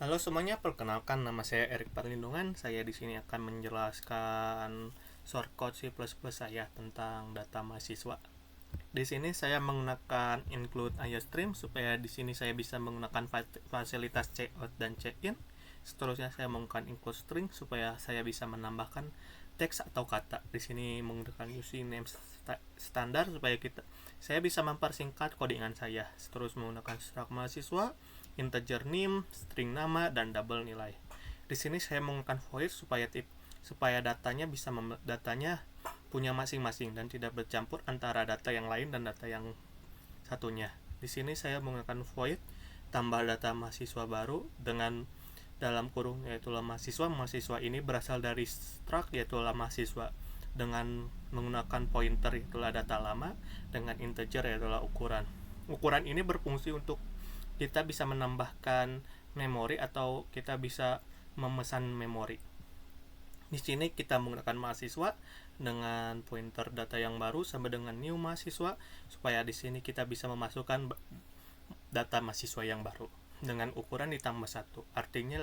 Halo semuanya, perkenalkan nama saya Erik Perlindungan. Saya di sini akan menjelaskan shortcode C++ saya tentang data mahasiswa. Di sini saya menggunakan include IOStream supaya di sini saya bisa menggunakan fasilitas checkout dan check-in. Seterusnya saya menggunakan include string supaya saya bisa menambahkan teks atau kata. Di sini menggunakan username standar supaya saya bisa mempersingkat codingan saya. Seterusnya menggunakan struct mahasiswa, integer name, string nama, dan double nilai. Di sini saya menggunakan void supaya datanya punya masing-masing dan tidak bercampur antara data yang lain dan data yang satunya. Di sini saya menggunakan void tambah data mahasiswa baru dengan dalam kurung yaitu mahasiswa ini berasal dari struct yaitu mahasiswa dengan menggunakan pointer itulah data lama dengan integer yaitu ukuran ini berfungsi untuk kita bisa menambahkan memori atau kita bisa memesan memori. Di sini kita menggunakan mahasiswa dengan pointer data yang baru sama dengan new mahasiswa supaya di sini kita bisa memasukkan data mahasiswa yang baru dengan ukuran ditambah 1. Artinya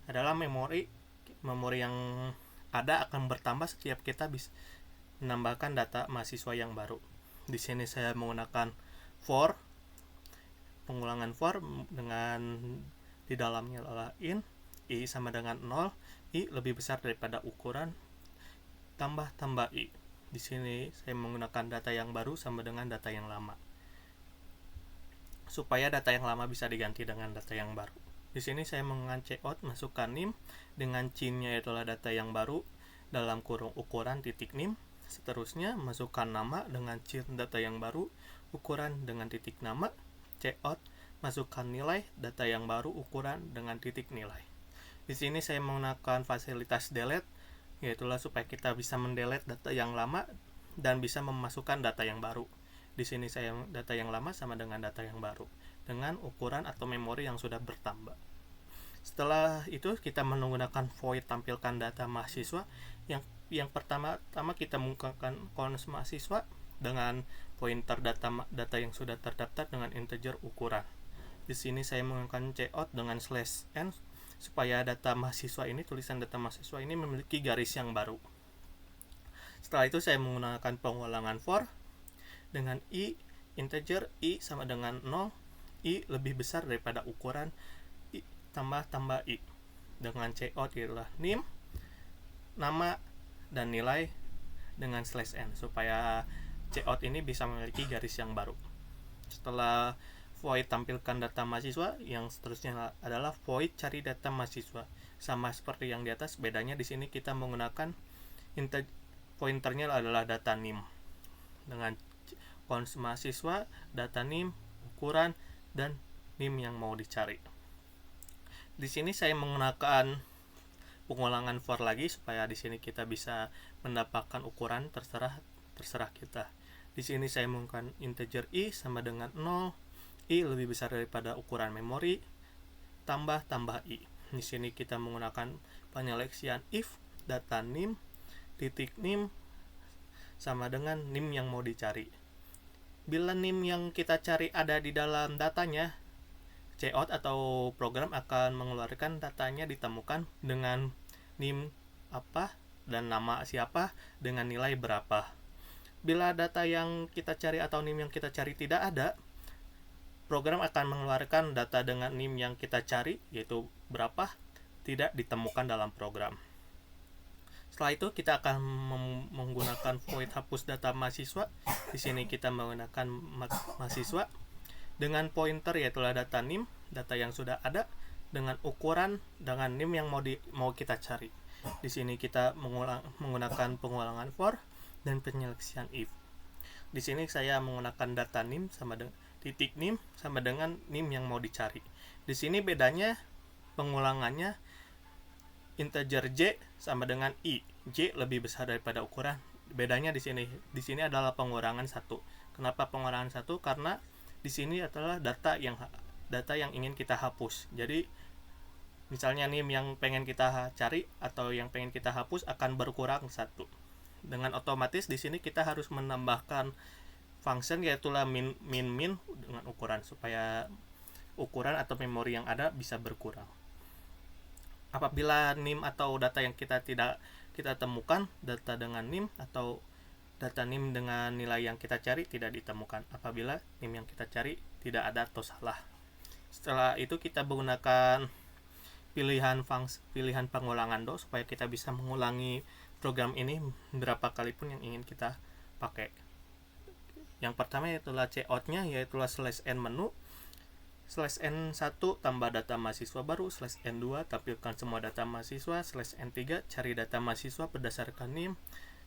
adalah memori yang ada akan bertambah setiap kita bisa menambahkan data mahasiswa yang baru. Di sini saya menggunakan for pengulangan for dengan di dalamnya adalah in i sama dengan 0, i lebih besar daripada ukuran tambah i. Di sini saya menggunakan data yang baru sama dengan data yang lama supaya data yang lama bisa diganti dengan data yang baru. Di sini saya menggunakan checkout masukkan name dengan cin-nya itulah data yang baru dalam kurung ukuran titik name. Seterusnya masukkan nama dengan cin data yang baru ukuran dengan titik nama. Checkout masukkan nilai data yang baru ukuran dengan titik nilai. Di sini saya menggunakan fasilitas delete yaitulah supaya kita bisa mendelete data yang lama dan bisa memasukkan data yang baru. Di sini saya data yang lama sama dengan data yang baru dengan ukuran atau memori yang sudah bertambah. Setelah itu kita menggunakan void tampilkan data mahasiswa. Yang pertama kita menggunakan cons mahasiswa dengan pointer data yang sudah terdaftar dengan integer ukuran. Di sini saya menggunakan cout dengan /n supaya data mahasiswa ini, tulisan data mahasiswa ini memiliki garis yang baru. Setelah itu saya menggunakan pengulangan for dengan i integer i sama dengan 0, i lebih besar daripada ukuran i tambah i dengan cout itulah name, nama, dan nilai dengan /n supaya cout ini bisa memiliki garis yang baru. Setelah void tampilkan data mahasiswa, yang seterusnya adalah void cari data mahasiswa. Sama seperti yang di atas, bedanya di sini kita menggunakan pointernya adalah data name dengan cons mahasiswa, data name, ukuran, dan name yang mau dicari. Di sini saya menggunakan pengulangan for lagi supaya di sini kita bisa mendapatkan ukuran terserah kita. Di sini saya menggunakan integer i sama dengan 0, i lebih besar daripada ukuran memori tambah i. Di sini kita menggunakan penyeleksian if data name titik name sama dengan name yang mau dicari. Bila name yang kita cari ada di dalam datanya, cout atau program akan mengeluarkan datanya ditemukan dengan name apa dan nama siapa dengan nilai berapa. Bila data yang kita cari atau name yang kita cari tidak ada, program akan mengeluarkan data dengan name yang kita cari yaitu berapa tidak ditemukan dalam program. Setelah itu kita akan menggunakan void hapus data mahasiswa. Di sini kita menggunakan mahasiswa dengan pointer yaitu data name, data yang sudah ada dengan ukuran dengan name yang mau kita cari. Di sini kita menggunakan pengulangan for dan penyeleksian if. Di sini saya menggunakan data name sama dengan titik name sama dengan name yang mau dicari. Di sini bedanya pengulangannya integer j sama dengan i. J lebih besar daripada ukuran. Bedanya di sini adalah pengurangan 1. Kenapa pengurangan 1? Karena di sini adalah data yang ingin kita hapus. Jadi misalnya name yang pengen kita cari atau yang pengen kita hapus akan berkurang 1. Dengan otomatis di sini kita harus menambahkan function yaitu min dengan ukuran supaya ukuran atau memori yang ada bisa berkurang. Apabila NIM atau data yang kita temukan, data dengan NIM atau data NIM dengan nilai yang kita cari tidak ditemukan apabila NIM yang kita cari tidak ada atau salah. Setelah itu kita menggunakan pilihan pengulangan do supaya kita bisa mengulangi program ini berapa kali pun yang ingin kita pakai. Yang pertama yaitulah cout-nya, yaitulah /n menu, /n1 tambah data mahasiswa baru, /n2 tampilkan semua data mahasiswa, /n3 cari data mahasiswa berdasarkan NIM,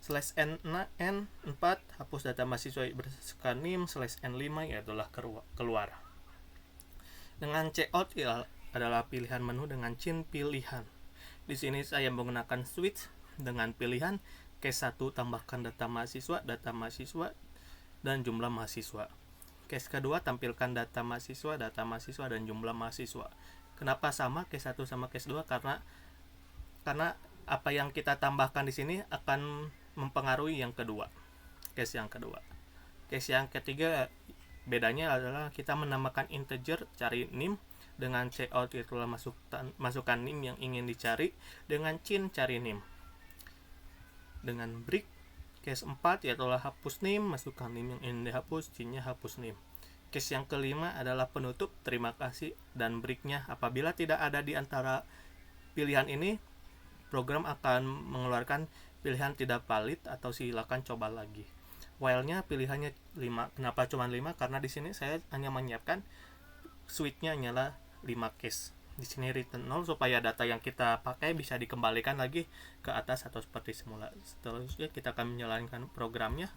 /n4 hapus data mahasiswa berdasarkan NIM, /n5 yaitulah keluar. Dengan cout adalah pilihan menu dengan cin pilihan. Di sini saya menggunakan switch dengan pilihan case 1 tambahkan data mahasiswa, dan jumlah mahasiswa. Case kedua tampilkan data mahasiswa, dan jumlah mahasiswa. Kenapa sama case 1 sama case 2? Karena apa yang kita tambahkan di sini akan mempengaruhi yang kedua. Case yang kedua. Case yang ketiga bedanya adalah kita menambahkan integer cari NIM, dengan cout itulah masukkan NIM yang ingin dicari, dengan cin cari NIM. Dengan break case 4 yaitulah hapus NIM, masukkan NIM yang ingin dihapus, cinnya hapus NIM. Case yang kelima adalah penutup terima kasih dan breaknya. Apabila tidak ada di antara pilihan ini, program akan mengeluarkan pilihan tidak valid atau silakan coba lagi. While-nya pilihannya 5. Kenapa cuma 5? Karena di sini saya hanya menyiapkan switch-nya hanyalah 5 case. Di sini return 0 supaya data yang kita pakai bisa dikembalikan lagi ke atas atau seperti semula. Seterusnya kita akan menjalankan programnya.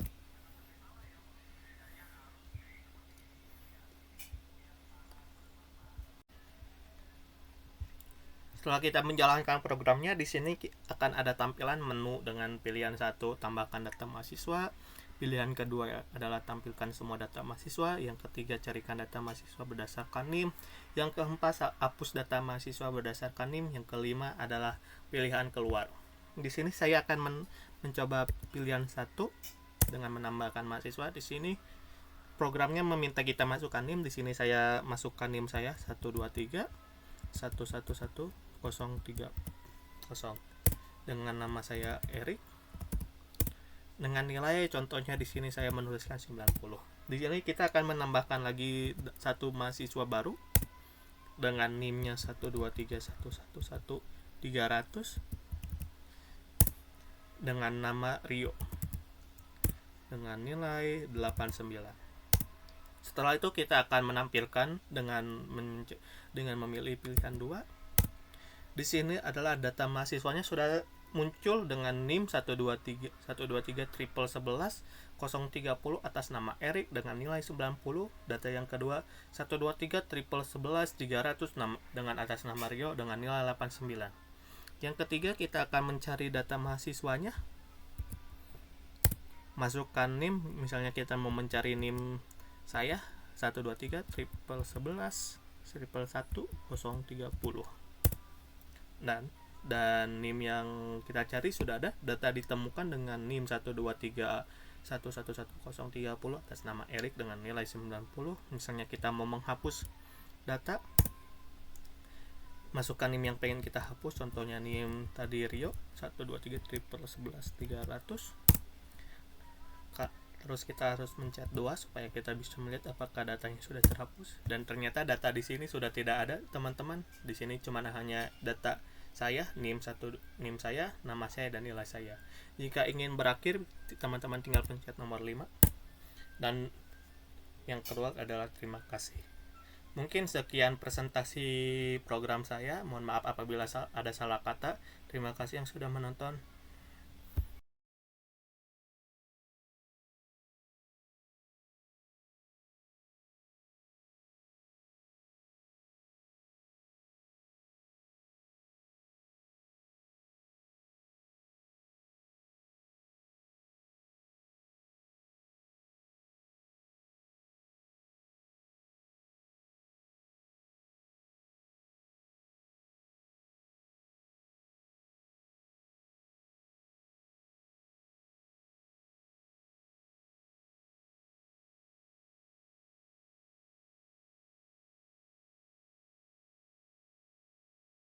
Setelah kita menjalankan programnya, di sini akan ada tampilan menu dengan pilihan 1 tambahkan data mahasiswa, pilihan kedua adalah tampilkan semua data mahasiswa, yang ketiga carikan data mahasiswa berdasarkan NIM, yang keempat hapus data mahasiswa berdasarkan NIM, yang kelima adalah pilihan keluar. Di sini saya akan mencoba pilihan 1 dengan menambahkan mahasiswa. Di sini programnya meminta kita masukkan NIM. Di sini saya masukkan NIM saya 123 111 030 dengan nama saya Erik, dengan nilai contohnya di sini saya menuliskan 90. Di sini kita akan menambahkan lagi satu mahasiswa baru dengan NIM-nya 123111300 dengan nama Rio dengan nilai 89. Setelah itu kita akan menampilkan dengan memilih pilihan 2. Di sini adalah data mahasiswanya sudah muncul dengan NIM 123 111 030 atas nama Erik dengan nilai 90. Data yang kedua 123 11 300 dengan atas nama Rio dengan nilai 89. Yang ketiga kita akan mencari data mahasiswanya. Masukkan NIM, misalnya kita mau mencari NIM saya 123 11 111 030. Dan NIM yang kita cari sudah ada, data ditemukan dengan NIM 123 111030 atas nama Erik dengan nilai 90. Misalnya kita mau menghapus data, masukkan NIM yang pengen kita hapus, contohnya NIM tadi Rio 123 11 300. Terus kita harus mencet 2 supaya kita bisa melihat apakah datanya sudah terhapus, dan ternyata data di sini sudah tidak ada, teman-teman. Di sini cuma hanya data saya, NIM saya, nama saya, dan nilai saya. Jika ingin berakhir, teman-teman tinggal pencet nomor 5. Dan yang kedua adalah terima kasih. Mungkin sekian presentasi program saya. Mohon maaf apabila ada salah kata. Terima kasih yang sudah menonton.